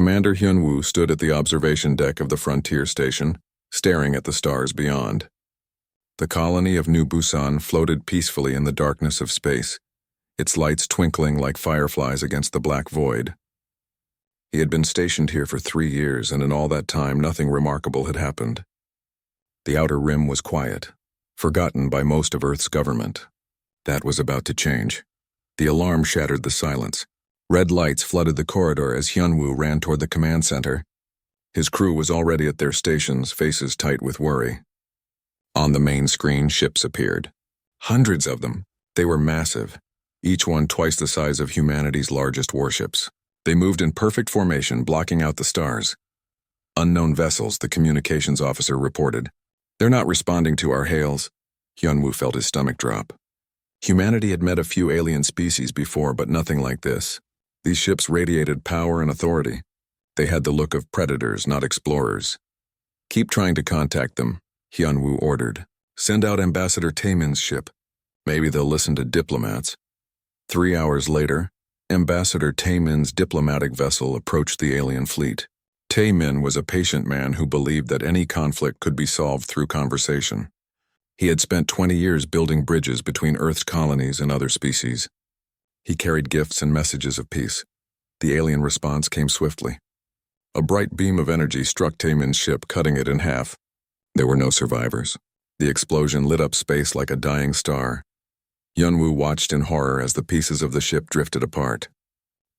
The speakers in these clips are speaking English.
Commander Hyunwoo stood at the observation deck of the frontier station, staring at the stars beyond. The colony of New Busan floated peacefully in the darkness of space, its lights twinkling like fireflies against the black void. He had been stationed here for 3 years, and in all that time nothing remarkable had happened. The outer rim was quiet, forgotten by most of Earth's government. That was about to change. The alarm shattered the silence. Red lights flooded the corridor as Hyunwoo ran toward the command center. His crew was already at their stations, faces tight with worry. On the main screen, ships appeared. Hundreds of them. They were massive, each one twice the size of humanity's largest warships. They moved in perfect formation, blocking out the stars. Unknown vessels, the communications officer reported. They're not responding to our hails. Hyunwoo felt his stomach drop. Humanity had met a few alien species before, but nothing like this. These ships radiated power and authority. They had the look of predators, not explorers. Keep trying to contact them, Hyunwoo ordered. Send out Ambassador Taemin's ship. Maybe they'll listen to diplomats. 3 hours later, Ambassador Taemin's diplomatic vessel approached the alien fleet. Taemin was a patient man who believed that any conflict could be solved through conversation. He had spent 20 years building bridges between Earth's colonies and other species. He carried gifts and messages of peace. The alien response came swiftly. A bright beam of energy struck Taemin's ship, cutting it in half. There were no survivors. The explosion lit up space like a dying star. Hyunwoo watched in horror as the pieces of the ship drifted apart.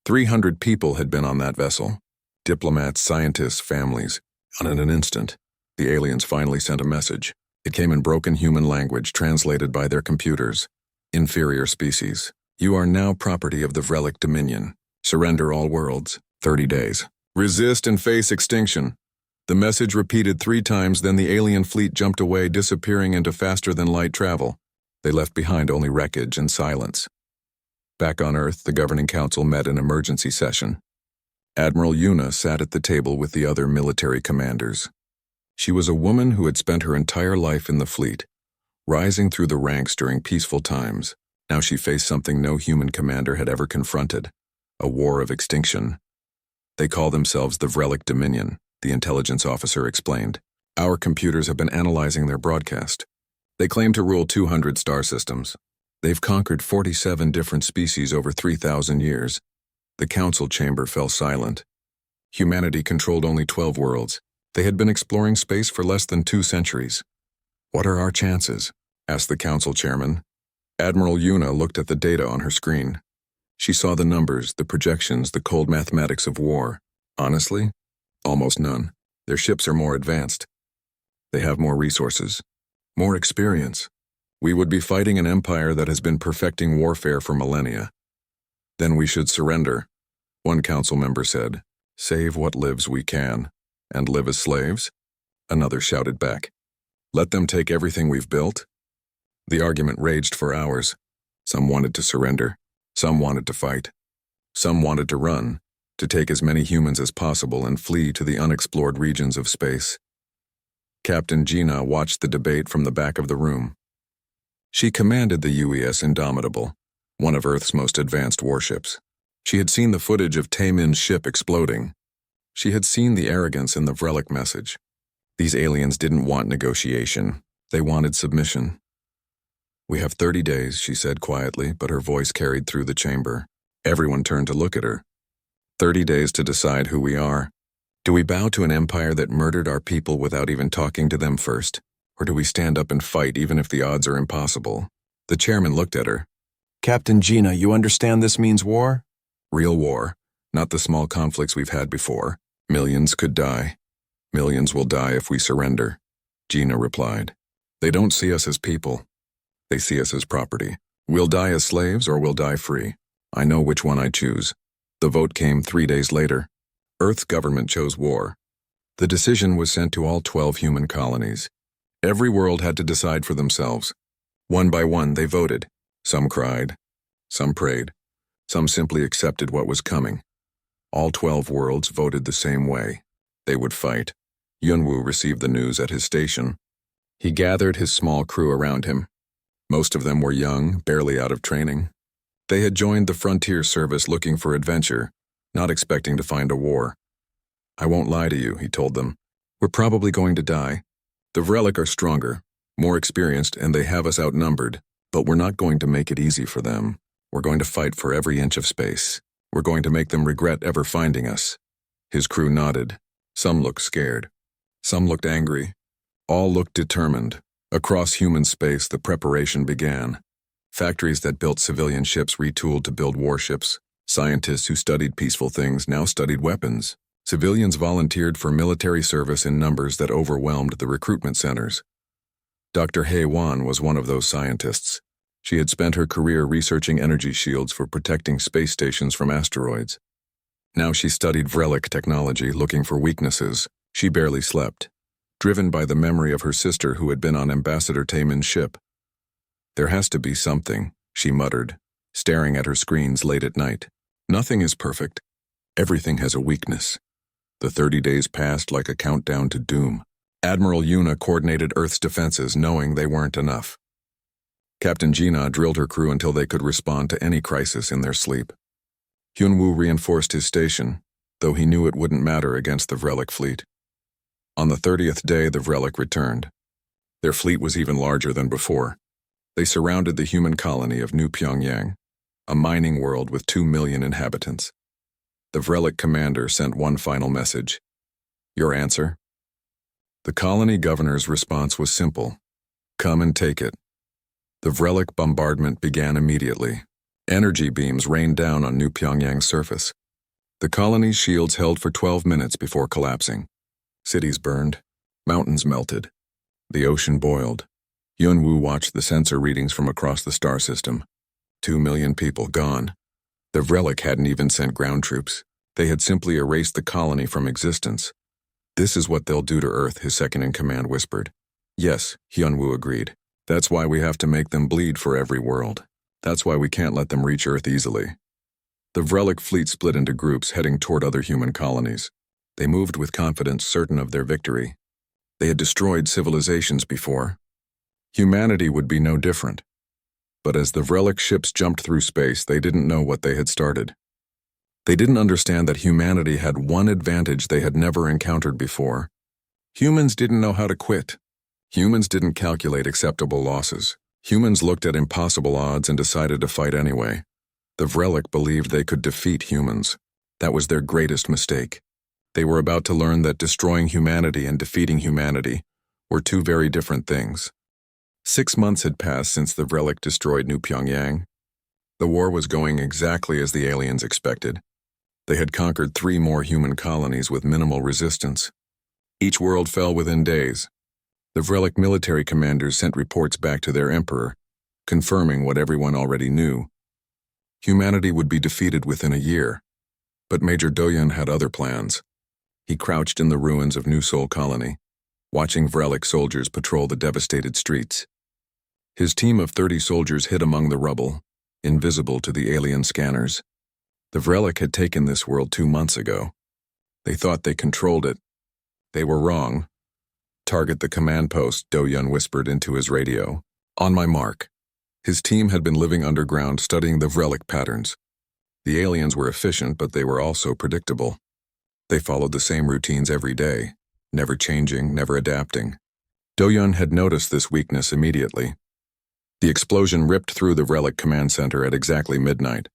300 people had been on that vessel. Diplomats, scientists, families. And in an instant, the aliens finally sent a message. It came in broken human language, translated by their computers. Inferior species. You are now property of the Vrelic Dominion. Surrender all worlds. 30 days. Resist and face extinction. The message repeated 3 times, then the alien fleet jumped away, disappearing into faster-than-light travel. They left behind only wreckage and silence. Back on Earth, the Governing Council met in emergency session. Admiral Yuna sat at the table with the other military commanders. She was a woman who had spent her entire life in the fleet, rising through the ranks during peaceful times. Now she faced something no human commander had ever confronted, a war of extinction. They call themselves the Vrelic Dominion, the intelligence officer explained. Our computers have been analyzing their broadcast. They claim to rule 200 star systems. They've conquered 47 different species over 3,000 years. The council chamber fell silent. Humanity controlled only 12 worlds. They had been exploring space for less than 2 centuries. What are our chances? Asked the council chairman. Admiral Yuna looked at the data on her screen. She saw the numbers, the projections, the cold mathematics of war. Honestly, almost none. Their ships are more advanced. They have more resources, more experience. We would be fighting an empire that has been perfecting warfare for millennia. Then we should surrender, one council member said. Save what lives we can. And live as slaves? Another shouted back. Let them take everything we've built? The argument raged for hours. Some wanted to surrender. Some wanted to fight. Some wanted to run, to take as many humans as possible and flee to the unexplored regions of space. Captain Gina watched the debate from the back of the room. She commanded the UES Indomitable, one of Earth's most advanced warships. She had seen the footage of Taemin's ship exploding. She had seen the arrogance in the Vrelic message. These aliens didn't want negotiation. They wanted submission. We have 30 days, she said quietly, but her voice carried through the chamber. Everyone turned to look at her. 30 days to decide who we are. Do we bow to an empire that murdered our people without even talking to them first? Or do we stand up and fight even if the odds are impossible? The chairman looked at her. Captain Gina, you understand this means war? Real war, not the small conflicts we've had before. Millions could die. Millions will die if we surrender, Gina replied. They don't see us as people. They see us as property. We'll die as slaves or we'll die free. I know which one I choose. The vote came 3 days later. Earth's government chose war. The decision was sent to all 12 human colonies. Every world had to decide for themselves. One by one, they voted. Some cried. Some prayed. Some simply accepted what was coming. All 12 worlds voted the same way. They would fight. Hyunwoo received the news at his station. He gathered his small crew around him. Most of them were young, barely out of training. They had joined the frontier service looking for adventure, not expecting to find a war. I won't lie to you, he told them. We're probably going to die. The Vrelic are stronger, more experienced, and they have us outnumbered, but we're not going to make it easy for them. We're going to fight for every inch of space. We're going to make them regret ever finding us. His crew nodded. Some looked scared. Some looked angry. All looked determined. Across human space, the preparation began. Factories that built civilian ships retooled to build warships. Scientists who studied peaceful things now studied weapons. Civilians volunteered for military service in numbers that overwhelmed the recruitment centers. Dr. Hei Wan was one of those scientists. She had spent her career researching energy shields for protecting space stations from asteroids. Now she studied Vrelic technology, looking for weaknesses. She barely slept, driven by the memory of her sister who had been on Ambassador Taemin's ship. There has to be something, she muttered, staring at her screens late at night. Nothing is perfect. Everything has a weakness. The 30 days passed like a countdown to doom. Admiral Yuna coordinated Earth's defenses, knowing they weren't enough. Captain Gina drilled her crew until they could respond to any crisis in their sleep. Hyunwoo reinforced his station, though he knew it wouldn't matter against the Vrelic fleet. On the 30th day, the Vrelic returned. Their fleet was even larger than before. They surrounded the human colony of New Pyongyang, a mining world with 2 million inhabitants. The Vrelic commander sent one final message. Your answer? The colony governor's response was simple. Come and take it. The Vrelic bombardment began immediately. Energy beams rained down on New Pyongyang's surface. The colony's shields held for 12 minutes before collapsing. Cities burned. Mountains melted. The ocean boiled. Yunwoo watched the sensor readings from across the star system. 2 million people gone. The Vrelic hadn't even sent ground troops. They had simply erased the colony from existence. This is what they'll do to Earth, his second-in-command whispered. Yes, Hyunwoo agreed. That's why we have to make them bleed for every world. That's why we can't let them reach Earth easily. The Vrelic fleet split into groups heading toward other human colonies. They moved with confidence, certain of their victory. They had destroyed civilizations before. Humanity would be no different. But as the Vrelic ships jumped through space, they didn't know what they had started. They didn't understand that humanity had one advantage they had never encountered before. Humans didn't know how to quit. Humans didn't calculate acceptable losses. Humans looked at impossible odds and decided to fight anyway. The Vrelic believed they could defeat humans. That was their greatest mistake. They were about to learn that destroying humanity and defeating humanity were two very different things. 6 months had passed since the Vrelic destroyed New Pyongyang. The war was going exactly as the aliens expected. They had conquered 3 more human colonies with minimal resistance. Each world fell within days. The Vrelic military commanders sent reports back to their emperor, confirming what everyone already knew. Humanity would be defeated within a year. But Major Doyun had other plans. He crouched in the ruins of New Seoul Colony, watching Vrelic soldiers patrol the devastated streets. His team of 30 soldiers hid among the rubble, invisible to the alien scanners. The Vrelic had taken this world 2 months ago. They thought they controlled it. They were wrong. Target the command post, Do-Yun whispered into his radio. On my mark. His team had been living underground studying the Vrelic patterns. The aliens were efficient, but they were also predictable. They followed the same routines every day, never changing, never adapting. Do-Yun had noticed this weakness immediately. The explosion ripped through the Vrelic command center at exactly midnight.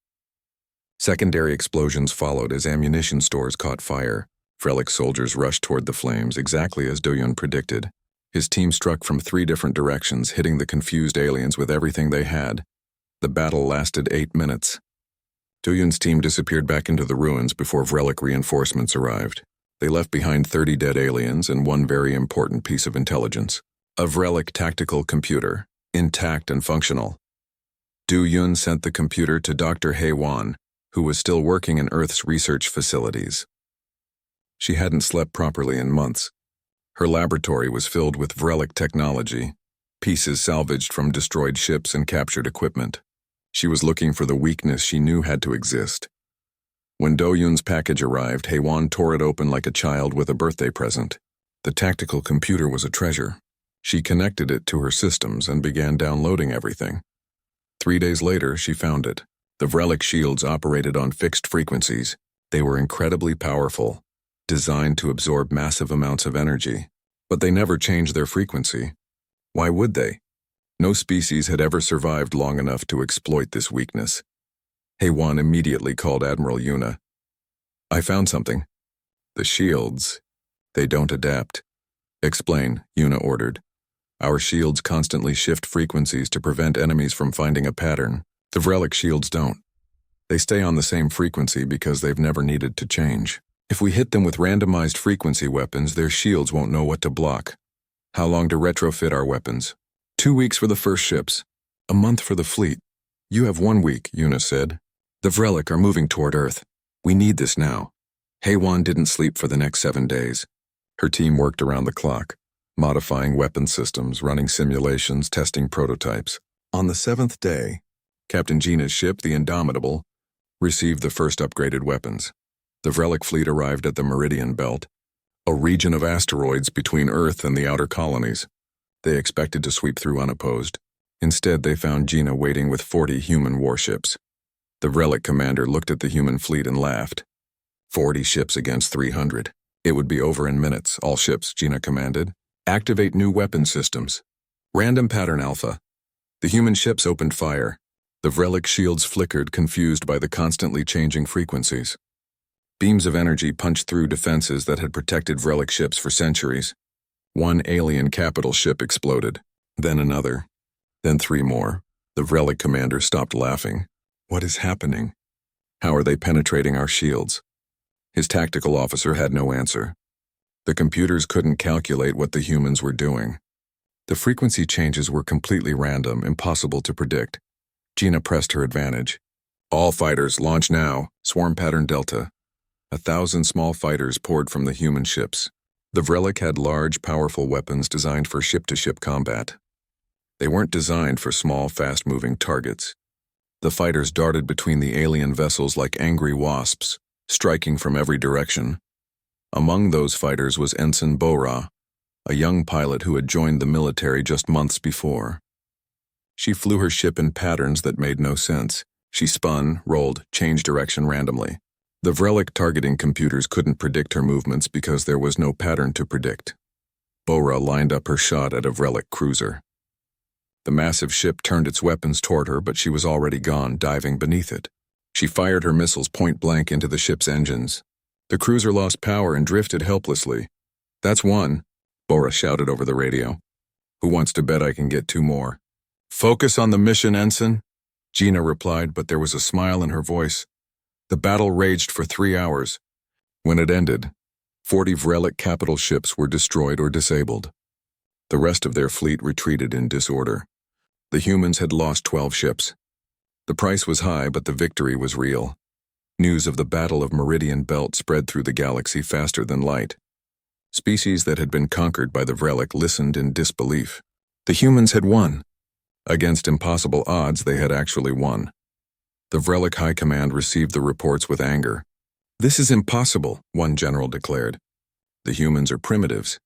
Secondary explosions followed as ammunition stores caught fire. Vrelic soldiers rushed toward the flames, exactly as Do-Yun predicted. His team struck from 3 different directions, hitting the confused aliens with everything they had. The battle lasted 8 minutes. Do-Yun's team disappeared back into the ruins before Vrelic reinforcements arrived. They left behind 30 dead aliens and one very important piece of intelligence. A Vrelic tactical computer, intact and functional. Do-Yun sent the computer to Dr. Hei Wan, who was still working in Earth's research facilities. She hadn't slept properly in months. Her laboratory was filled with Vrelic technology, pieces salvaged from destroyed ships and captured equipment. She was looking for the weakness she knew had to exist. When Do-Yun's package arrived, Hei-Wan tore it open like a child with a birthday present. The tactical computer was a treasure. She connected it to her systems and began downloading everything. 3 days later, she found it. The Vrelic shields operated on fixed frequencies. They were incredibly powerful. designed to absorb massive amounts of energy. But they never changed their frequency. Why would they? No species had ever survived long enough to exploit this weakness. HFY immediately called Admiral Yuna. "I found something." "The shields. They don't adapt." "Explain," Yuna ordered. "Our shields constantly shift frequencies to prevent enemies from finding a pattern. The Vrelic shields don't. They stay on the same frequency because they've never needed to change. If we hit them with randomized frequency weapons, their shields won't know what to block." "How long to retrofit our weapons?" 2 weeks for the first ships. A month for the fleet." "You have 1 week," Yuna said. "The Vrelic are moving toward Earth. We need this now." HFY didn't sleep for the next 7 days. Her team worked around the clock, modifying weapon systems, running simulations, testing prototypes. On the 7th day, Captain Gina's ship, the Indomitable, received the first upgraded weapons. The Vrelic fleet arrived at the Meridian Belt, a region of asteroids between Earth and the outer colonies. They expected to sweep through unopposed. Instead, they found Gina waiting with 40 human warships. The Vrelic commander looked at the human fleet and laughed. 40 ships against 300. "It would be over in minutes, all ships," Gina commanded. "Activate new weapon systems. Random pattern alpha." The human ships opened fire. The Vrelic shields flickered, confused by the constantly changing frequencies. Beams of energy punched through defenses that had protected Vrelic ships for centuries. 1 alien capital ship exploded, then another, then 3 more. The Vrelic commander stopped laughing. "What is happening? How are they penetrating our shields?" His tactical officer had no answer. The computers couldn't calculate what the humans were doing. The frequency changes were completely random, impossible to predict. Gina pressed her advantage. "All fighters, launch now. Swarm pattern Delta." 1,000 small fighters poured from the human ships. The Vrelic had large, powerful weapons designed for ship-to-ship combat. They weren't designed for small, fast-moving targets. The fighters darted between the alien vessels like angry wasps, striking from every direction. Among those fighters was Ensign Bora, a young pilot who had joined the military just months before. She flew her ship in patterns that made no sense. She spun, rolled, changed direction randomly. The Vrelic targeting computers couldn't predict her movements because there was no pattern to predict. Bora lined up her shot at a Vrelic cruiser. The massive ship turned its weapons toward her, but she was already gone, diving beneath it. She fired her missiles point-blank into the ship's engines. The cruiser lost power and drifted helplessly. "That's 1, Bora shouted over the radio. "Who wants to bet I can get 2 more?" "Focus on the mission, Ensign," Gina replied, but there was a smile in her voice. The battle raged for 3 hours. When it ended, 40 Vrelic capital ships were destroyed or disabled. The rest of their fleet retreated in disorder. The humans had lost 12 ships. The price was high, but the victory was real. News of the Battle of Meridian Belt spread through the galaxy faster than light. Species that had been conquered by the Vrelic listened in disbelief. The humans had won. Against impossible odds, they had actually won. The Vrelic High Command received the reports with anger. "This is impossible," one general declared. "The humans are primitives.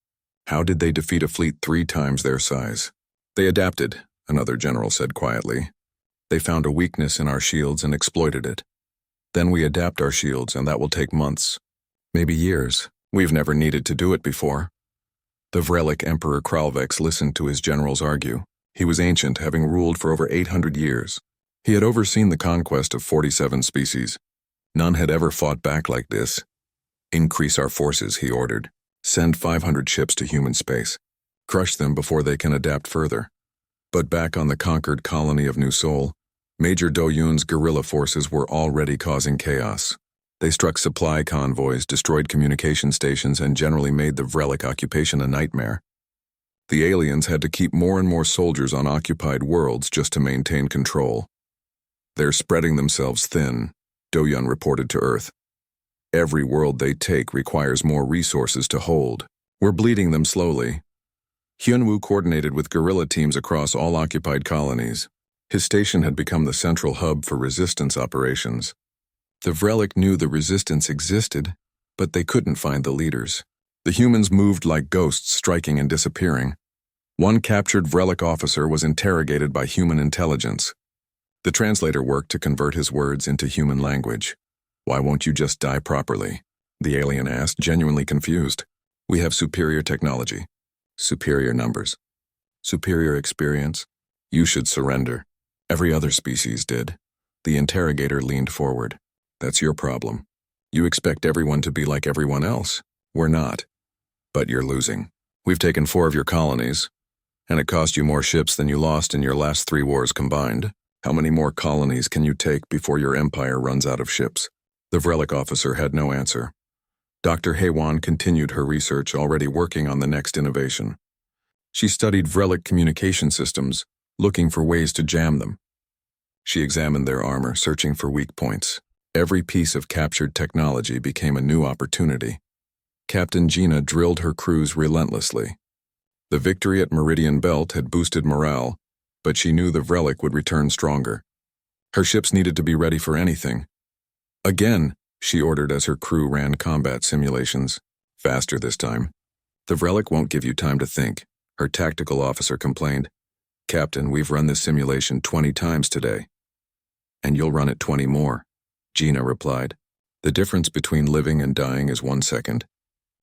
How did they defeat a fleet 3 times their size?" "They adapted," another general said quietly. "They found a weakness in our shields and exploited it. Then we adapt our shields, and that will take months, maybe years. We've never needed to do it before." The Vrelic Emperor Kralvex listened to his generals argue. He was ancient, having ruled for over 800 years. He had overseen the conquest of 47 species. None had ever fought back like this. "Increase our forces," he ordered. "Send 500 ships to human space. Crush them before they can adapt further." But back on the conquered colony of New Sol, Major Do-Yoon's guerrilla forces were already causing chaos. They struck supply convoys, destroyed communication stations, and generally made the Vrelic occupation a nightmare. The aliens had to keep more and more soldiers on occupied worlds just to maintain control. "They're spreading themselves thin," Do-Yoon reported to Earth. "Every world they take requires more resources to hold. We're bleeding them slowly." Hyunwoo coordinated with guerrilla teams across all occupied colonies. His station had become the central hub for resistance operations. The Vrelic knew the resistance existed, but they couldn't find the leaders. The humans moved like ghosts, striking and disappearing. One captured Vrelic officer was interrogated by human intelligence. The translator worked to convert his words into human language. "Why won't you just die properly?" the alien asked, genuinely confused. We have superior technology, superior numbers, superior experience. You should surrender. Every other species did. The interrogator leaned forward. That's your problem. You expect everyone to be like everyone else. We're not. But you're losing. We've taken 4 of your colonies, and it cost you more ships than you lost in your last 3 wars combined. How many more colonies can you take before your empire runs out of ships? The Vrelic officer had no answer. Dr. Haywan continued her research, already working on the next innovation. She studied Vrelic communication systems, looking for ways to jam them. She examined their armor, searching for weak points. Every piece of captured technology became a new opportunity. Captain Gina drilled her crews relentlessly. The victory at Meridian Belt had boosted morale, but she knew the Vrelic would return stronger. Her ships needed to be ready for anything. Again, she ordered as her crew ran combat simulations. Faster this time. The Vrelic won't give you time to think, her tactical officer complained. Captain, we've run this simulation 20 times today. And you'll run it 20 more, Gina replied. The difference between living and dying is 1 second.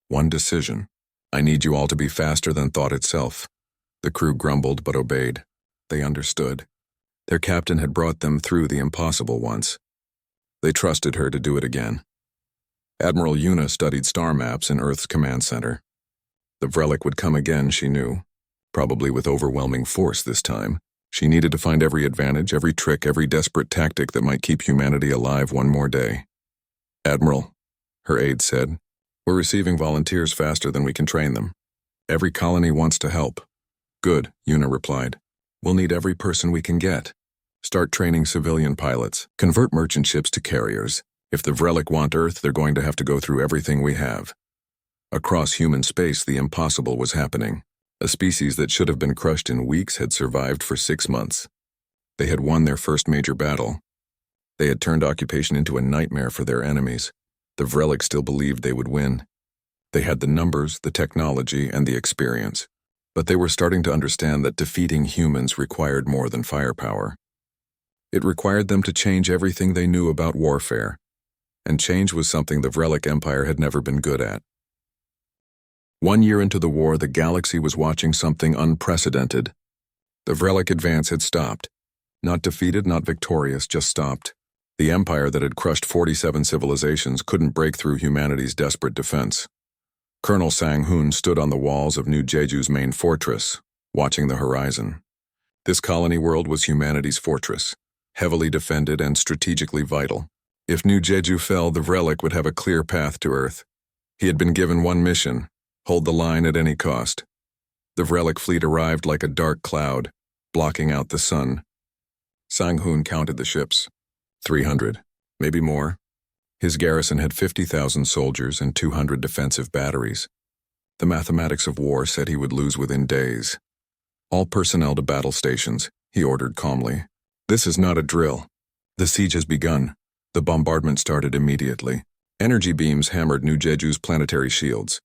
1 decision. I need you all to be faster than thought itself. The crew grumbled but obeyed. They understood. Their captain had brought them through the impossible once. They trusted her to do it again. Admiral Yuna studied star maps in Earth's command center. The Vrelic would come again, she knew. Probably with overwhelming force this time. She needed to find every advantage, every trick, every desperate tactic that might keep humanity alive 1 more day. Admiral, her aide said, we're receiving volunteers faster than we can train them. Every colony wants to help. Good, Yuna replied. We'll need every person we can get. Start training civilian pilots. Convert merchant ships to carriers. If the Vrelic want Earth, they're going to have to go through everything we have. Across human space, the impossible was happening. A species that should have been crushed in weeks had survived for 6 months. They had won their first major battle. They had turned occupation into a nightmare for their enemies. The Vrelic still believed they would win. They had the numbers, the technology, and the experience. But they were starting to understand that defeating humans required more than firepower. It required them to change everything they knew about warfare. And change was something the Vrelic Empire had never been good at. 1 year into the war, the galaxy was watching something unprecedented. The Vrelic advance had stopped. Not defeated, not victorious, just stopped. The empire that had crushed 47 civilizations couldn't break through humanity's desperate defense. Colonel Sang-hoon stood on the walls of New Jeju's main fortress, watching the horizon. This colony world was humanity's fortress, heavily defended and strategically vital. If New Jeju fell, the Vrelic would have a clear path to Earth. He had been given one mission: hold the line at any cost. The Vrelic fleet arrived like a dark cloud, blocking out the sun. Sang-hoon counted the ships. 300, maybe more. His garrison had 50,000 soldiers and 200 defensive batteries. The mathematics of war said he would lose within days. All personnel to battle stations, he ordered calmly. This is not a drill. The siege has begun. The bombardment started immediately. Energy beams hammered New Jeju's planetary shields.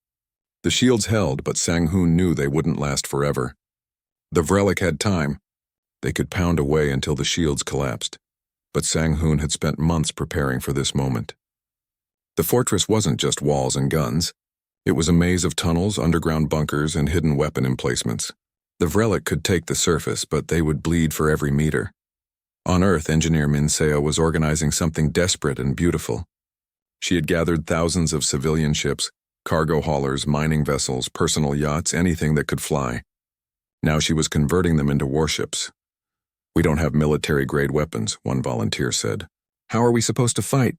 The shields held, but Sang-hoon knew they wouldn't last forever. The Vrelic had time. They could pound away until the shields collapsed. But Sang-hoon had spent months preparing for this moment. The fortress wasn't just walls and guns. It was a maze of tunnels, underground bunkers, and hidden weapon emplacements. The Vrelic could take the surface, but they would bleed for every meter. On Earth, engineer Min Seo was organizing something desperate and beautiful. She had gathered thousands of civilian ships, cargo haulers, mining vessels, personal yachts, anything that could fly. Now she was converting them into warships. We don't have military-grade weapons, one volunteer said. How are we supposed to fight?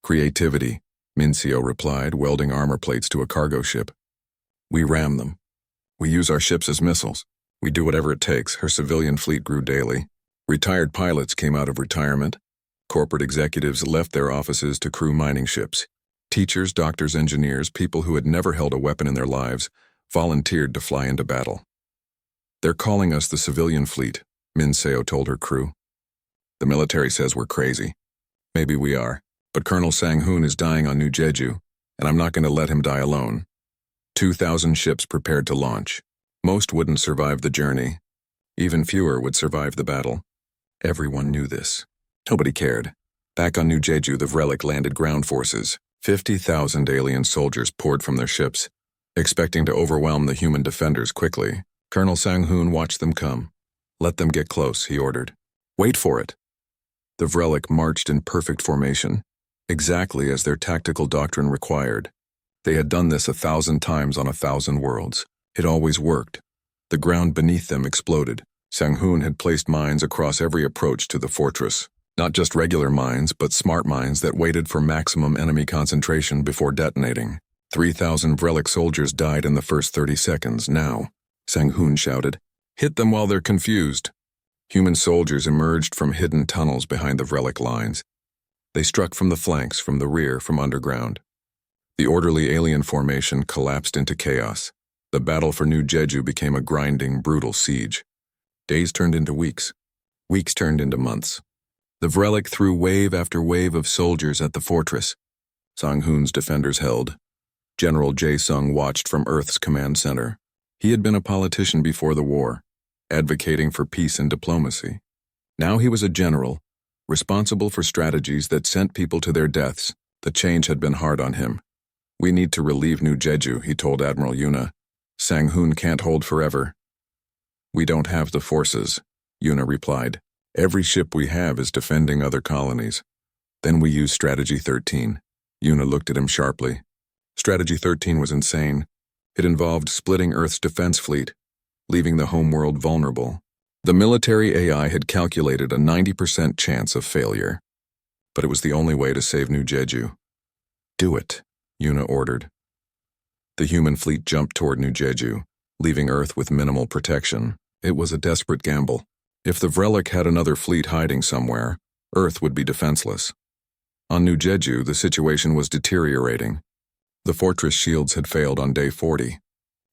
Creativity, Min Seo replied, welding armor plates to a cargo ship. We ram them. We use our ships as missiles. We do whatever it takes. Her civilian fleet grew daily. Retired pilots came out of retirement. Corporate executives left their offices to crew mining ships. Teachers, doctors, engineers, people who had never held a weapon in their lives, volunteered to fly into battle. They're calling us the civilian fleet, Min Seo told her crew. The military says we're crazy. Maybe we are, but Colonel Sang-hoon is dying on New Jeju, and I'm not going to let him die alone. 2,000 ships prepared to launch. Most wouldn't survive the journey. Even fewer would survive the battle. Everyone knew this. Nobody cared. Back on New Jeju, the Vrelic landed ground forces. 50,000 alien soldiers poured from their ships, expecting to overwhelm the human defenders quickly. Colonel Sang-hoon watched them come. "Let them get close," he ordered. "Wait for it." The Vrelic marched in perfect formation, exactly as their tactical doctrine required. They had done this 1,000 times on 1,000 worlds. It always worked. The ground beneath them exploded. Sang-hoon had placed mines across every approach to the fortress. Not just regular mines, but smart mines that waited for maximum enemy concentration before detonating. 3,000 Vrelic soldiers died in the first 30 seconds. "Now," Sang-hoon shouted, "hit them while they're confused." Human soldiers emerged from hidden tunnels behind the Vrelic lines. They struck from the flanks, from the rear, from underground. The orderly alien formation collapsed into chaos. The battle for New Jeju became a grinding, brutal siege. Days turned into weeks. Weeks turned into months. The Vrelic threw wave after wave of soldiers at the fortress. Sang-hoon's defenders held. General Jae-sung watched from Earth's command center. He had been a politician before the war, advocating for peace and diplomacy. Now he was a general, responsible for strategies that sent people to their deaths. The change had been hard on him. "We need to relieve New Jeju," he told Admiral Yuna. "Sang-hoon can't hold forever." "We don't have the forces," Yuna replied. "Every ship we have is defending other colonies." "Then we use Strategy 13. Yuna looked at him sharply. Strategy 13 was insane. It involved splitting Earth's defense fleet, leaving the homeworld vulnerable. The military AI had calculated a 90% chance of failure. But it was the only way to save New Jeju. "Do it," Yuna ordered. The human fleet jumped toward New Jeju, leaving Earth with minimal protection. It was a desperate gamble. If the Vrelic had another fleet hiding somewhere, Earth would be defenseless. On New Jeju, the situation was deteriorating. The fortress shields had failed on day 40.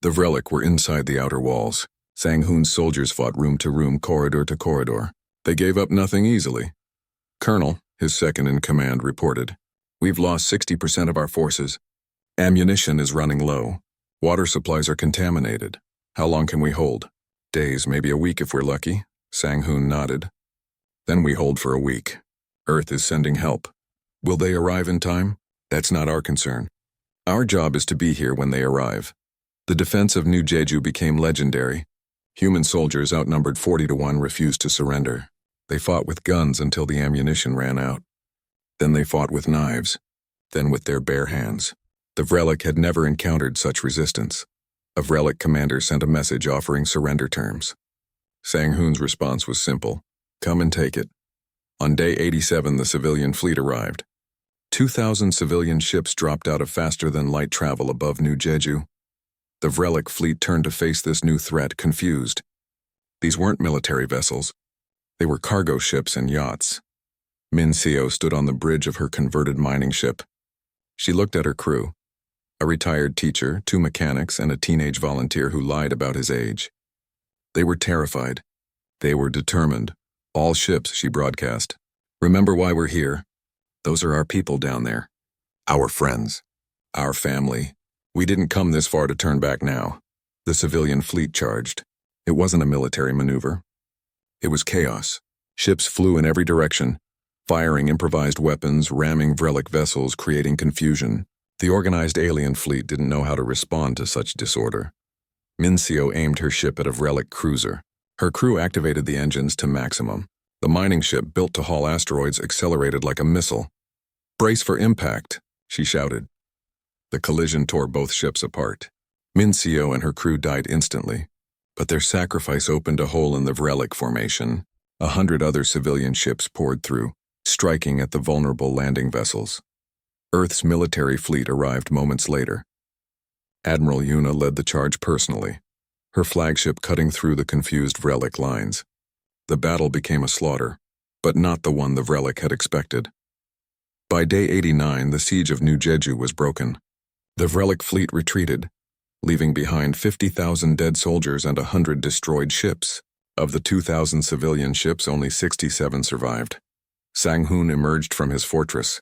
The Vrelic were inside the outer walls. Sang-hoon's soldiers fought room to room, corridor to corridor. They gave up nothing easily. "Colonel," his second-in-command reported, "we've lost 60% of our forces. Ammunition is running low. Water supplies are contaminated. How long can we hold?" "Days, maybe a week if we're lucky," Sang-hoon nodded. "Then we hold for a week. Earth is sending help. Will they arrive in time? That's not our concern. Our job is to be here when they arrive." The defense of New Jeju became legendary. Human soldiers, outnumbered 40-1, refused to surrender. They fought with guns until the ammunition ran out. Then they fought with knives. Then with their bare hands. The Vrelic had never encountered such resistance. A Vrelic commander sent a message offering surrender terms. Sang-hoon's response was simple: "Come and take it." On day 87, the civilian fleet arrived. 2,000 civilian ships dropped out of faster-than-light travel above New Jeju. The Vrelic fleet turned to face this new threat, confused. These weren't military vessels. They were cargo ships and yachts. Min Seo stood on the bridge of her converted mining ship. She looked at her crew: a retired teacher, 2 mechanics, and a teenage volunteer who lied about his age. They were terrified. They were determined. "All ships," she broadcast. "Remember why we're here. Those are our people down there. Our friends. Our family. We didn't come this far to turn back now." The civilian fleet charged. It wasn't a military maneuver. It was chaos. Ships flew in every direction, firing improvised weapons, ramming Vrelic vessels, creating confusion. The organized alien fleet didn't know how to respond to such disorder. Min Seo aimed her ship at a Vrelic cruiser. Her crew activated the engines to maximum. The mining ship, built to haul asteroids, accelerated like a missile. "Brace for impact," she shouted. The collision tore both ships apart. Min Seo and her crew died instantly, but their sacrifice opened a hole in the Vrelic formation. 100 other civilian ships poured through, striking at the vulnerable landing vessels. Earth's military fleet arrived moments later. Admiral Yuna led the charge personally, her flagship cutting through the confused Vrelic lines. The battle became a slaughter, but not the one the Vrelic had expected. By day 89, the siege of New Jeju was broken. The Vrelic fleet retreated, leaving behind 50,000 dead soldiers and 100 destroyed ships. Of the 2,000 civilian ships, only 67 survived. Sang-hoon emerged from his fortress.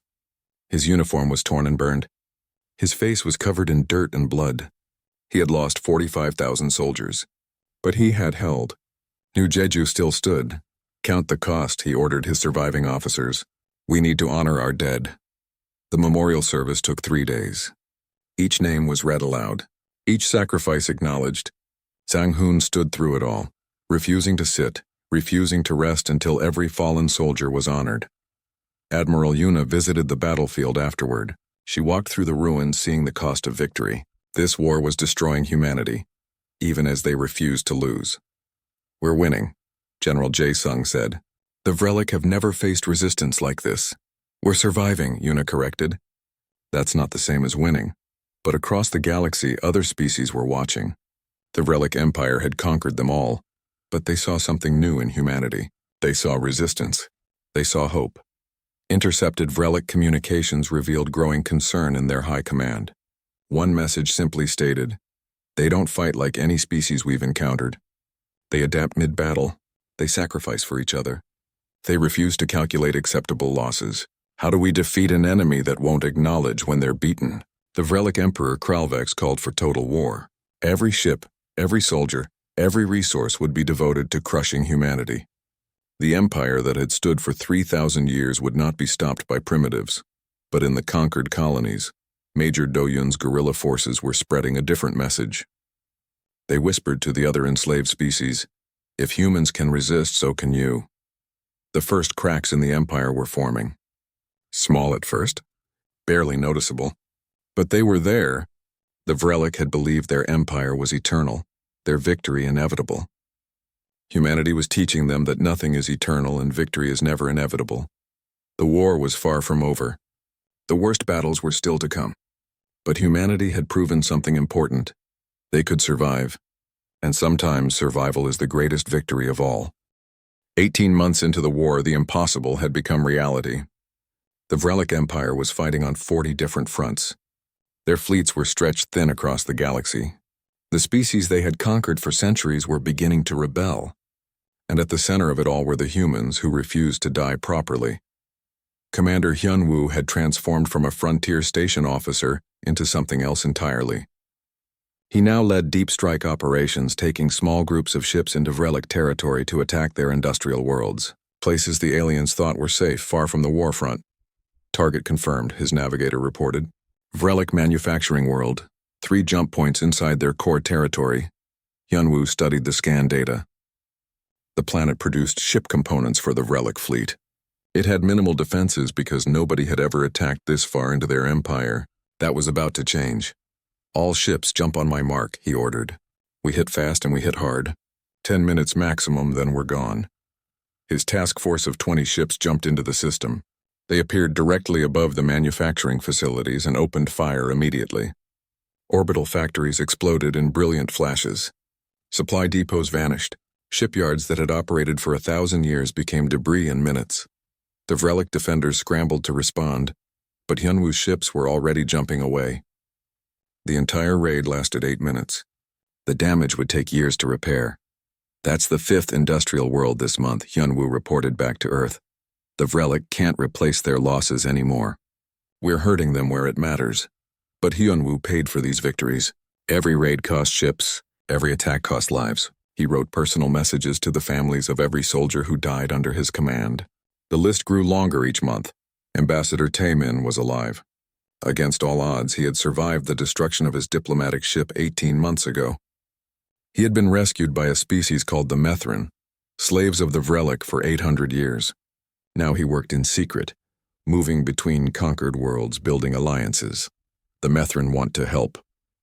His uniform was torn and burned. His face was covered in dirt and blood. He had lost 45,000 soldiers, but he had held. New Jeju still stood. "Count the cost," he ordered his surviving officers. "We need to honor our dead." The memorial service took 3 days. Each name was read aloud, each sacrifice acknowledged. Sang Hoon stood through it all, refusing to sit, refusing to rest until every fallen soldier was honored. Admiral Yuna visited the battlefield afterward. She walked through the ruins, seeing the cost of victory. This war was destroying humanity, even as they refused to lose. "We're winning," General Jae-sung said. "The Vrelic have never faced resistance like this." "We're surviving," Yuna corrected. "That's not the same as winning." But across the galaxy, other species were watching. The Vrelic Empire had conquered them all, but they saw something new in humanity. They saw resistance. They saw hope. Intercepted Vrelic communications revealed growing concern in their high command. One message simply stated, "They don't fight like any species we've encountered. They adapt mid-battle. They sacrifice for each other. They refuse to calculate acceptable losses. How do we defeat an enemy that won't acknowledge when they're beaten?" The Vrelic Emperor Kralvex called for total war. Every ship, every soldier, every resource would be devoted to crushing humanity. The empire that had stood for 3,000 years would not be stopped by primitives. But in the conquered colonies, Major Doyun's guerrilla forces were spreading a different message. They whispered to the other enslaved species, "If humans can resist, so can you." The first cracks in the empire were forming. Small at first, barely noticeable. But they were there. The Vrelic had believed their empire was eternal, their victory inevitable. Humanity was teaching them that nothing is eternal and victory is never inevitable. The war was far from over. The worst battles were still to come. But humanity had proven something important. They could survive. And sometimes survival is the greatest victory of all. 18 months into the war, the impossible had become reality. The Vrelic Empire was fighting on 40 different fronts. Their fleets were stretched thin across the galaxy. The species they had conquered for centuries were beginning to rebel. And at the center of it all were the humans who refused to die properly. Commander Hyun-woo had transformed from a frontier station officer into something else entirely. He now led deep strike operations, taking small groups of ships into Vrelic territory to attack their industrial worlds, places the aliens thought were safe, far from the war front. "Target confirmed," his navigator reported. "Vrelic manufacturing world, 3 jump points inside their core territory." Hyun-woo studied the scan data. The planet produced ship components for the Vrelic fleet. It had minimal defenses because nobody had ever attacked this far into their empire. That was about to change. "All ships jump on my mark," he ordered. "We hit fast and we hit hard. 10 minutes maximum, then we're gone." His task force of 20 ships jumped into the system. They appeared directly above the manufacturing facilities and opened fire immediately. Orbital factories exploded in brilliant flashes. Supply depots vanished. Shipyards that had operated for 1,000 years became debris in minutes. The Vrelic defenders scrambled to respond, but Hyun-woo's ships were already jumping away. The entire raid lasted 8 minutes. The damage would take years to repair. "That's the 5th industrial world this month," Hyun-woo reported back to Earth. "The Vrelic can't replace their losses anymore. We're hurting them where it matters." But Hyun-woo paid for these victories. Every raid cost ships, every attack cost lives. He wrote personal messages to the families of every soldier who died under his command. The list grew longer each month. Ambassador Taemin was alive. Against all odds, he had survived the destruction of his diplomatic ship 18 months ago. He had been rescued by a species called the Methrin, slaves of the Vrelic for 800 years. Now he worked in secret, moving between conquered worlds, building alliances. "The Methrin want to help,"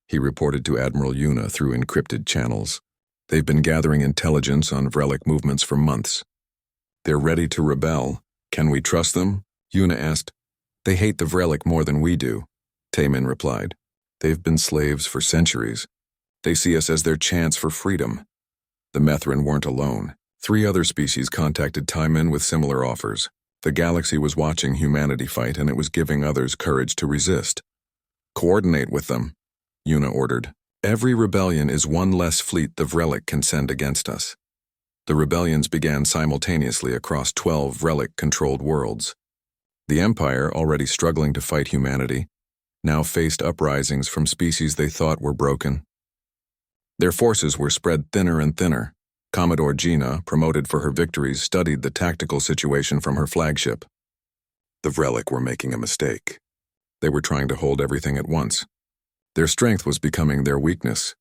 he reported to Admiral Yuna through encrypted channels. "They've been gathering intelligence on Vrelic movements for months. They're ready to rebel. Can we trust them?" Yuna asked. "They hate the Vrelic more than we do," Taemin replied. "They've been slaves for centuries. They see us as their chance for freedom." The Methrin weren't alone. 3 other species contacted Taemin with similar offers. The galaxy was watching humanity fight, and it was giving others courage to resist. "Coordinate with them," Yuna ordered. "Every rebellion is one less fleet the Vrelic can send against us." The rebellions began simultaneously across 12 Vrelic-controlled worlds. The Empire, already struggling to fight humanity, now faced uprisings from species they thought were broken. Their forces were spread thinner and thinner. Commodore Gina, promoted for her victories, studied the tactical situation from her flagship. "The Vrelic were making a mistake. They were trying to hold everything at once. Their strength was becoming their weakness.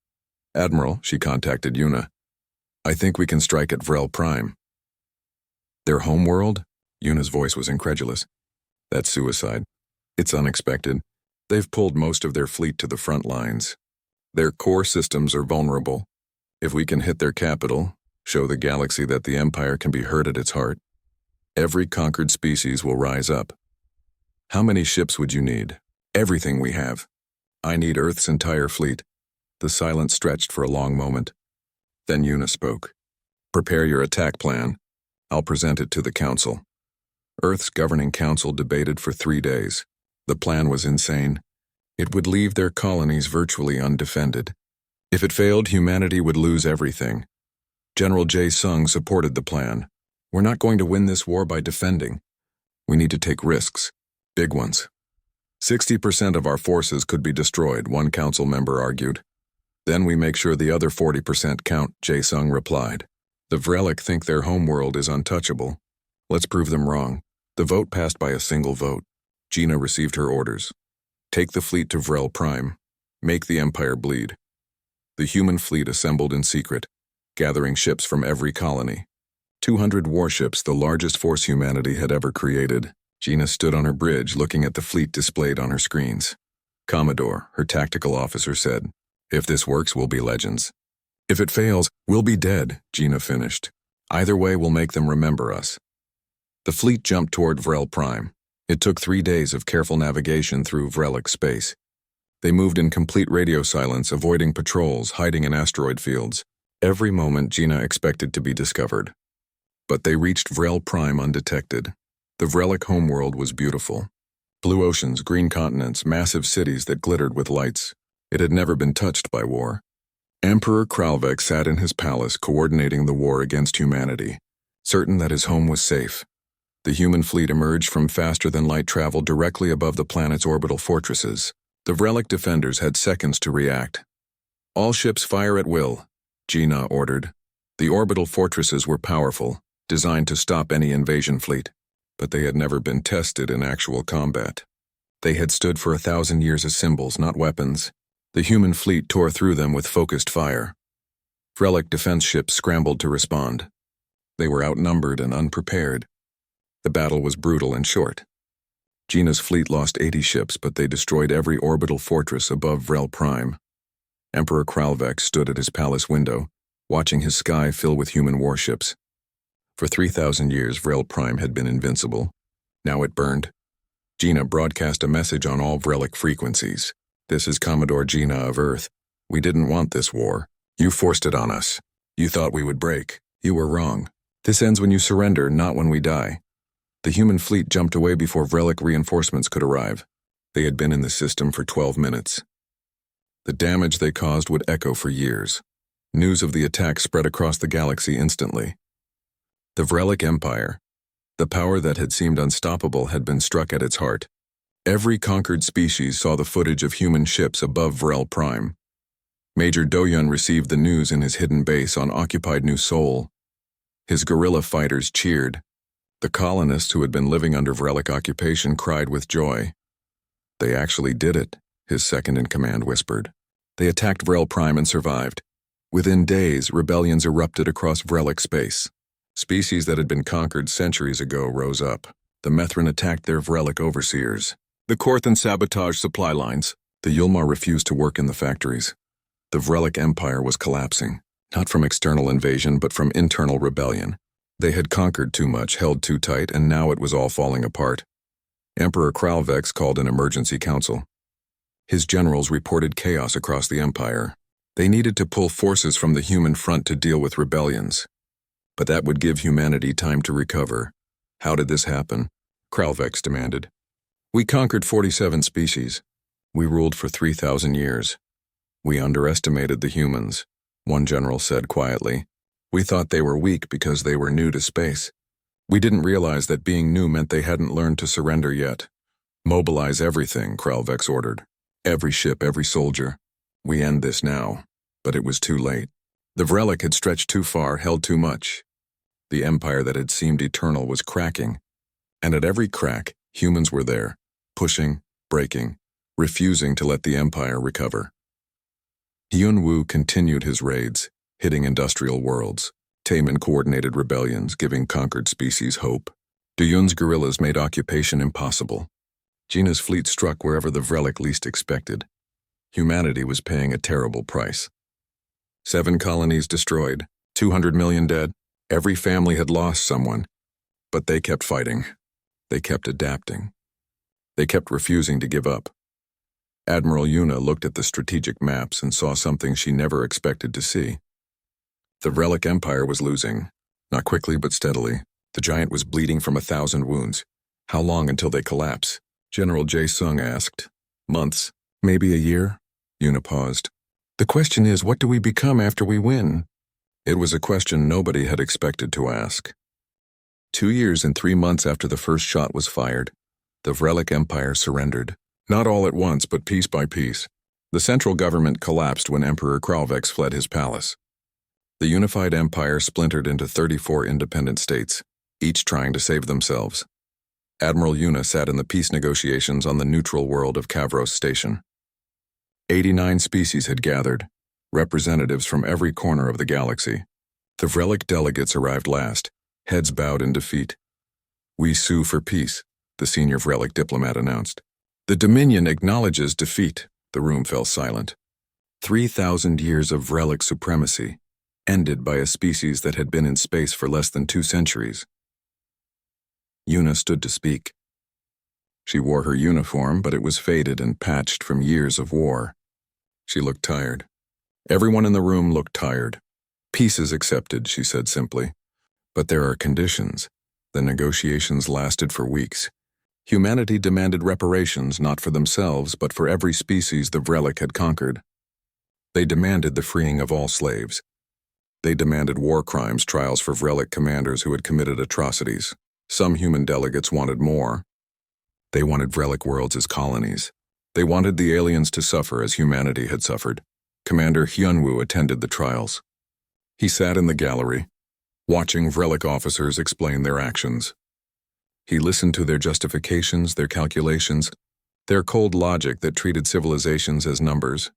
"Admiral," she contacted Yuna. "I think we can strike at Vrel Prime." "Their homeworld?" Yuna's voice was incredulous. "That's suicide. It's unexpected. They've pulled most of their fleet to the front lines. Their core systems are vulnerable. If we can hit their capital, show the galaxy that the Empire can be heard at its heart, every conquered species will rise up." "How many ships would you need?" "Everything we have. I need Earth's entire fleet." The silence stretched for a long moment. Then Yuna spoke. "Prepare your attack plan. I'll present it to the Council." Earth's governing council debated for 3 days. The plan was insane. It would leave their colonies virtually undefended. If it failed, humanity would lose everything. General Jae Sung supported the plan. "We're not going to win this war by defending. We need to take risks. Big ones." 60% of our forces could be destroyed, one council member argued. "Then we make sure the other 40% count," Jae Sung replied. "The Vrelic think their homeworld is untouchable. Let's prove them wrong." The vote passed by a single vote. Gina received her orders. "Take the fleet to Vrel Prime. Make the Empire bleed." The human fleet assembled in secret, gathering ships from every colony. 200 warships, the largest force humanity had ever created. Gina stood on her bridge looking at the fleet displayed on her screens. "Commodore," her tactical officer said, "if this works, we'll be legends. If it fails, we'll be dead," Gina finished. "Either way, we'll make them remember us." The fleet jumped toward Vrel Prime. It took 3 days of careful navigation through Vrelic space. They moved in complete radio silence, avoiding patrols, hiding in asteroid fields. Every moment Gina expected to be discovered. But they reached Vrel Prime undetected. The Vrelic homeworld was beautiful. Blue oceans, green continents, massive cities that glittered with lights. It had never been touched by war. Emperor Kralvek sat in his palace coordinating the war against humanity, certain that his home was safe. The human fleet emerged from faster-than-light travel directly above the planet's orbital fortresses. The Vrelic defenders had seconds to react. "All ships fire at will," Gina ordered. The orbital fortresses were powerful, designed to stop any invasion fleet, but they had never been tested in actual combat. They had stood for 1,000 years as symbols, not weapons. The human fleet tore through them with focused fire. Vrelic defense ships scrambled to respond. They were outnumbered and unprepared. The battle was brutal and short. Gina's fleet lost 80 ships, but they destroyed every orbital fortress above Vrel Prime. Emperor Kralvek stood at his palace window, watching his sky fill with human warships. For 3,000 years, Vrel Prime had been invincible. Now it burned. Gina broadcast a message on all Vrelic frequencies. "This is Commodore Gina of Earth. We didn't want this war. You forced it on us. You thought we would break. You were wrong. This ends when you surrender, not when we die." The human fleet jumped away before Vrelic reinforcements could arrive. They had been in the system for 12 minutes. The damage they caused would echo for years. News of the attack spread across the galaxy instantly. The Vrelic Empire, the power that had seemed unstoppable, had been struck at its heart. Every conquered species saw the footage of human ships above Vrel Prime. Major Doyun received the news in his hidden base on occupied New Sol. His guerrilla fighters cheered. The colonists who had been living under Vrelic occupation cried with joy. "They actually did it," his second-in-command whispered. "They attacked Vrel Prime and survived. Within days, rebellions erupted across Vrelic space. Species that had been conquered centuries ago rose up. The Methrin attacked their Vrelic overseers. The Korthan sabotaged supply lines. The Yulmar refused to work in the factories. The Vrelic Empire was collapsing, not from external invasion but from internal rebellion. They had conquered too much, held too tight, and now it was all falling apart. Emperor Kralvex called an emergency council. His generals reported chaos across the Empire. They needed to pull forces from the human front to deal with rebellions. But that would give humanity time to recover. How did this happen? Kralvex demanded. "We conquered 47 species. We ruled for 3,000 years. We underestimated the humans," one general said quietly. "We thought they were weak because they were new to space. We didn't realize that being new meant they hadn't learned to surrender yet. Mobilize everything," Kralvex ordered. "Every ship, every soldier. We end this now." But it was too late. The Vrelic had stretched too far, held too much. The empire that had seemed eternal was cracking. And at every crack, humans were there, pushing, breaking, refusing to let the Empire recover. Hyun-woo continued his raids, hitting industrial worlds. Taemin coordinated rebellions, giving conquered species hope. Do-yoon's guerrillas made occupation impossible. Gina's fleet struck wherever the Vrelic least expected. Humanity was paying a terrible price. 7 colonies destroyed, 200 million dead. Every family had lost someone. But they kept fighting. They kept adapting. They kept refusing to give up. Admiral Yuna looked at the strategic maps and saw something she never expected to see. The Vrelic Empire was losing. Not quickly, but steadily. The giant was bleeding from 1,000 wounds. How long until they collapse? General Jae-sung asked. Months, maybe a year? Yuna paused. The question is, what do we become after we win? It was a question nobody had expected to ask. 2 years and 3 months after the first shot was fired, the Vrelic Empire surrendered. Not all at once, but piece by piece. The central government collapsed when Emperor Kralvex fled his palace. The unified empire splintered into 34 independent states, each trying to save themselves. Admiral Yuna sat in the peace negotiations on the neutral world of Kavros Station. 89 species had gathered, representatives from every corner of the galaxy. The Vrelic delegates arrived last, heads bowed in defeat. We sue for peace, the senior Vrelic diplomat announced. The Dominion acknowledges defeat. The room fell silent. 3,000 years of Vrelic supremacy, ended by a species that had been in space for less than 2 centuries. Yuna stood to speak. She wore her uniform, but it was faded and patched from years of war. She looked tired. Everyone in the room looked tired. Peace is accepted, she said simply. But there are conditions. The negotiations lasted for weeks. Humanity demanded reparations not for themselves, but for every species the Vrelic had conquered. They demanded the freeing of all slaves. They demanded war crimes trials for Vrelic commanders who had committed atrocities. Some human delegates wanted more. They wanted Vrelic worlds as colonies. They wanted the aliens to suffer as humanity had suffered. Commander Hyun-woo attended the trials. He sat in the gallery, watching Vrelic officers explain their actions. He listened to their justifications, their calculations, their cold logic that treated civilizations as numbers.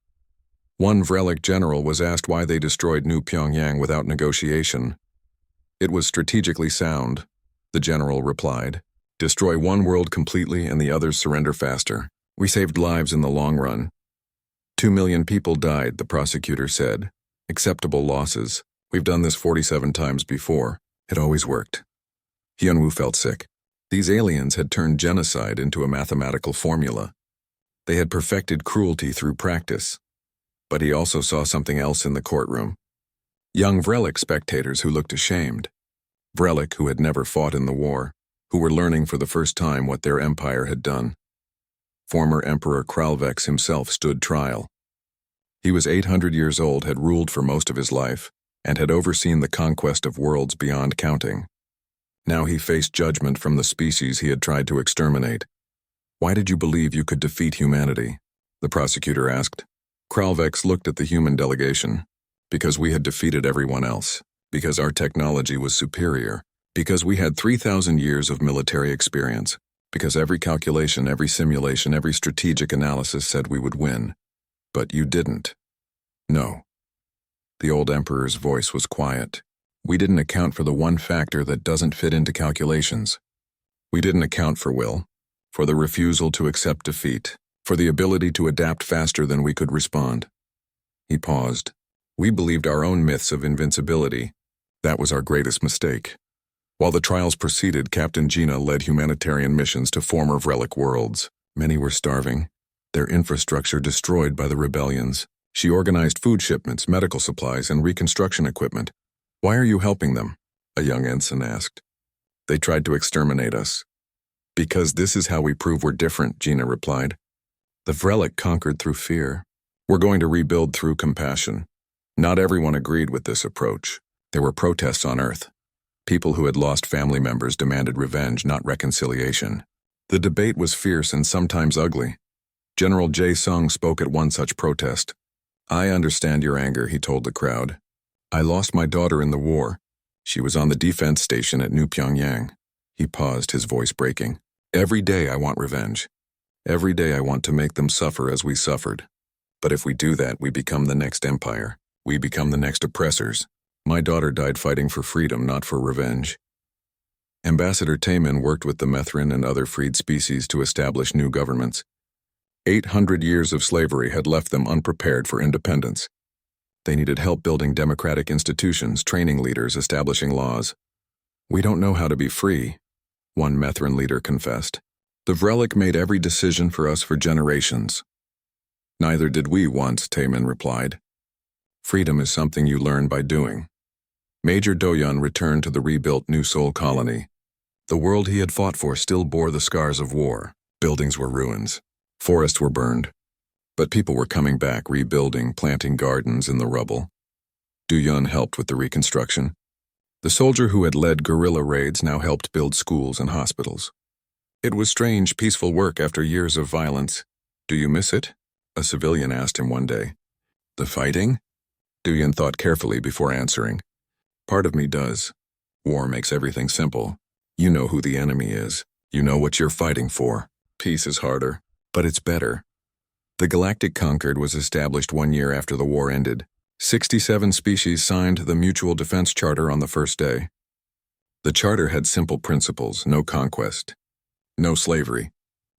One Vrelic general was asked why they destroyed New Pyongyang without negotiation. It was strategically sound, the general replied. Destroy one world completely and the others surrender faster. We saved lives in the long run. 2 million people died, the prosecutor said. Acceptable losses. We've done this 47 times before. It always worked. Hyun-woo felt sick. These aliens had turned genocide into a mathematical formula. They had perfected cruelty through practice. But he also saw something else in the courtroom. Young Vrelic spectators who looked ashamed. Vrelic who had never fought in the war, who were learning for the first time what their empire had done. Former Emperor Kralvex himself stood trial. He was 800 years old, had ruled for most of his life, and had overseen the conquest of worlds beyond counting. Now he faced judgment from the species he had tried to exterminate. Why did you believe you could defeat humanity? The prosecutor asked. Kralvex looked at the human delegation. Because we had defeated everyone else. Because our technology was superior. Because we had 3,000 years of military experience. Because every calculation, every simulation, every strategic analysis said we would win. But you didn't. No. The old emperor's voice was quiet. We didn't account for the one factor that doesn't fit into calculations. We didn't account for will, for the refusal to accept defeat, for the ability to adapt faster than we could respond. He paused. We believed our own myths of invincibility. That was our greatest mistake. While the trials proceeded, Captain Gina led humanitarian missions to former Vrelic worlds. Many were starving, their infrastructure destroyed by the rebellions. She organized food shipments, medical supplies, and reconstruction equipment. Why are you helping them? A young ensign asked. They tried to exterminate us. Because this is how we prove we're different, Gina replied. The Vrelic conquered through fear. We're going to rebuild through compassion. Not everyone agreed with this approach. There were protests on Earth. People who had lost family members demanded revenge, not reconciliation. The debate was fierce and sometimes ugly. General Jae-sung spoke at one such protest. I understand your anger, he told the crowd. I lost my daughter in the war. She was on the defense station at New Pyongyang. He paused, his voice breaking. Every day I want revenge. Every day I want to make them suffer as we suffered. But if we do that, we become the next empire. We become the next oppressors. My daughter died fighting for freedom, not for revenge. Ambassador Taman worked with the Methrin and other freed species to establish new governments. 800 years of slavery had left them unprepared for independence. They needed help building democratic institutions, training leaders, establishing laws. We don't know how to be free, one Methrin leader confessed. The Vrelic made every decision for us for generations. Neither did we once, Taman replied. Freedom is something you learn by doing. Major Doyun returned to the rebuilt New Sol colony. The world he had fought for still bore the scars of war. Buildings were ruins. Forests were burned. But people were coming back, rebuilding, planting gardens in the rubble. Doyun helped with the reconstruction. The soldier who had led guerrilla raids now helped build schools and hospitals. It was strange, peaceful work after years of violence. Do you miss it? A civilian asked him one day. The fighting? Doyun thought carefully before answering. Part of me does. War makes everything simple. You know who the enemy is. You know what you're fighting for. Peace is harder, but it's better. The Galactic Concord was established 1 year after the war ended. 67 species signed the Mutual Defense Charter on the first day. The charter had simple principles: no conquest, no slavery,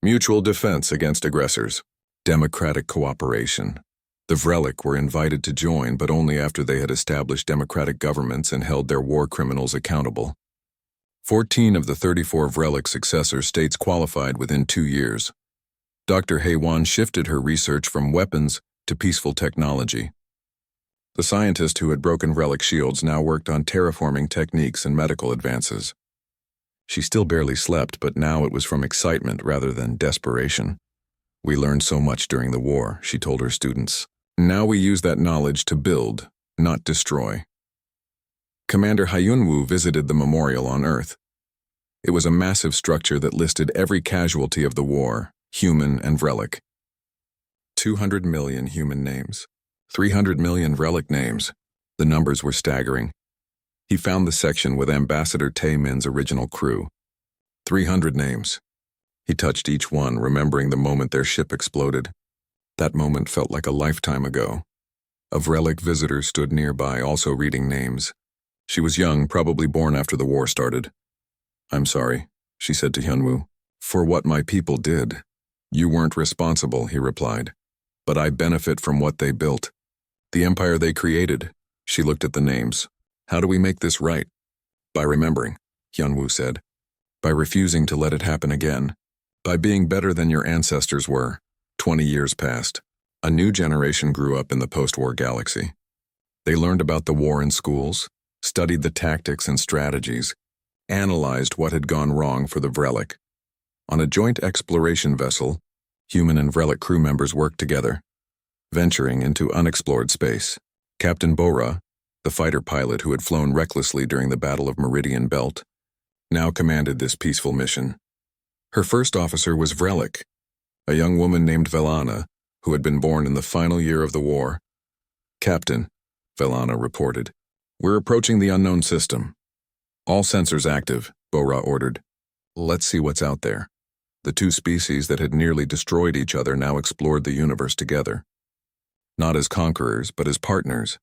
mutual defense against aggressors, democratic cooperation. The Vrelic were invited to join, but only after they had established democratic governments and held their war criminals accountable. 14 of the 34 Vrelic successor states qualified within 2 years. Dr. Haywan shifted her research from weapons to peaceful technology. The scientist who had broken Vrelic shields now worked on terraforming techniques and medical advances. She still barely slept, but now it was from excitement rather than desperation. We learned so much during the war, she told her students. Now we use that knowledge to build, not destroy. Commander Hyunwoo visited the memorial on Earth. It was a massive structure that listed every casualty of the war, human and Vrelic. 200 million human names. 300 million Vrelic names. The numbers were staggering. He found the section with Ambassador Taemin's original crew. 300 names. He touched each one, remembering the moment their ship exploded. That moment felt like a lifetime ago. A Vrelic visitor stood nearby, also reading names. She was young, probably born after the war started. I'm sorry, she said to Hyunwoo, for what my people did. You weren't responsible, he replied. But I benefit from what they built. The empire they created. She looked at the names. How do we make this right? By remembering, Hyunwoo said. By refusing to let it happen again. By being better than your ancestors were. 20 years passed. A new generation grew up in the post-war galaxy. They learned about the war in schools, studied the tactics and strategies, analyzed what had gone wrong for the Vrelic. On a joint exploration vessel, human and Vrelic crew members worked together, venturing into unexplored space. Captain Bora, the fighter pilot who had flown recklessly during the Battle of Meridian Belt, now commanded this peaceful mission. Her first officer was Vrelic, a young woman named Velana, who had been born in the final year of the war. Captain, Velana reported, we're approaching the unknown system. All sensors active, Bora ordered. Let's see what's out there. The two species that had nearly destroyed each other now explored the universe together. Not as conquerors, but as partners.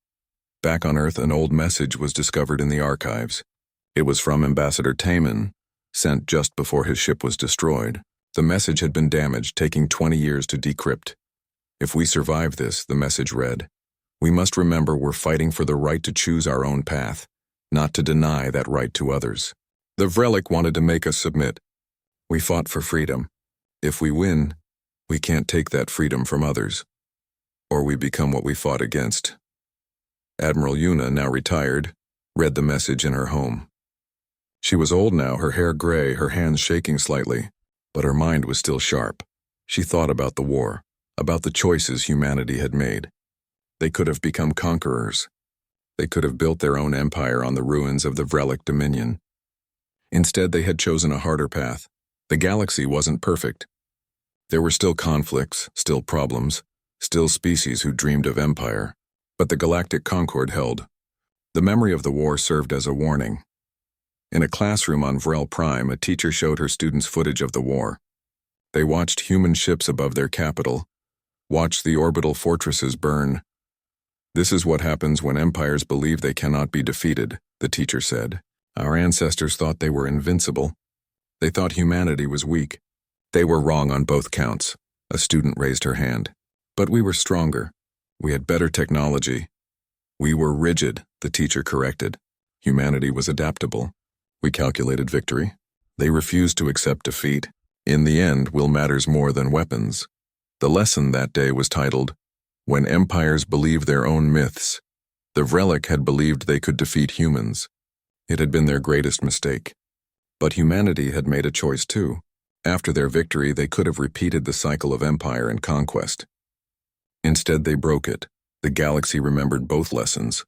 Back on Earth, an old message was discovered in the archives. It was from Ambassador Taemin, sent just before his ship was destroyed. The message had been damaged, taking 20 years to decrypt. If we survive this, the message read, we must remember we're fighting for the right to choose our own path, not to deny that right to others. The Vrelic wanted to make us submit. We fought for freedom. If we win, we can't take that freedom from others. Or we become what we fought against. Admiral Yuna, now retired, read the message in her home. She was old now, her hair gray, her hands shaking slightly, but her mind was still sharp. She thought about the war, about the choices humanity had made. They could have become conquerors. They could have built their own empire on the ruins of the Vrelic dominion. Instead, they had chosen a harder path. The galaxy wasn't perfect. There were still conflicts, still problems, still species who dreamed of empire. But the Galactic Concord held. The memory of the war served as a warning. In a classroom on Vrel Prime, a teacher showed her students footage of the war. They watched human ships above their capital, watched the orbital fortresses burn. This is what happens when empires believe they cannot be defeated, the teacher said. Our ancestors thought they were invincible. They thought humanity was weak. They were wrong on both counts. A student raised her hand. But we were stronger. We had better technology. We were rigid, the teacher corrected. Humanity was adaptable. We calculated victory. They refused to accept defeat. In the end, will matters more than weapons. The lesson that day was titled, When Empires Believe Their Own Myths. The Vrelic had believed they could defeat humans. It had been their greatest mistake. But humanity had made a choice too. After their victory, they could have repeated the cycle of empire and conquest. Instead, they broke it. The galaxy remembered both lessons,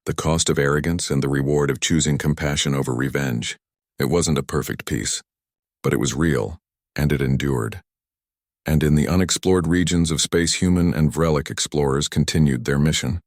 the cost of arrogance and the reward of choosing compassion over revenge. It wasn't a perfect peace, but it was real, and it endured. And in the unexplored regions of space, human and Vrelic explorers continued their mission.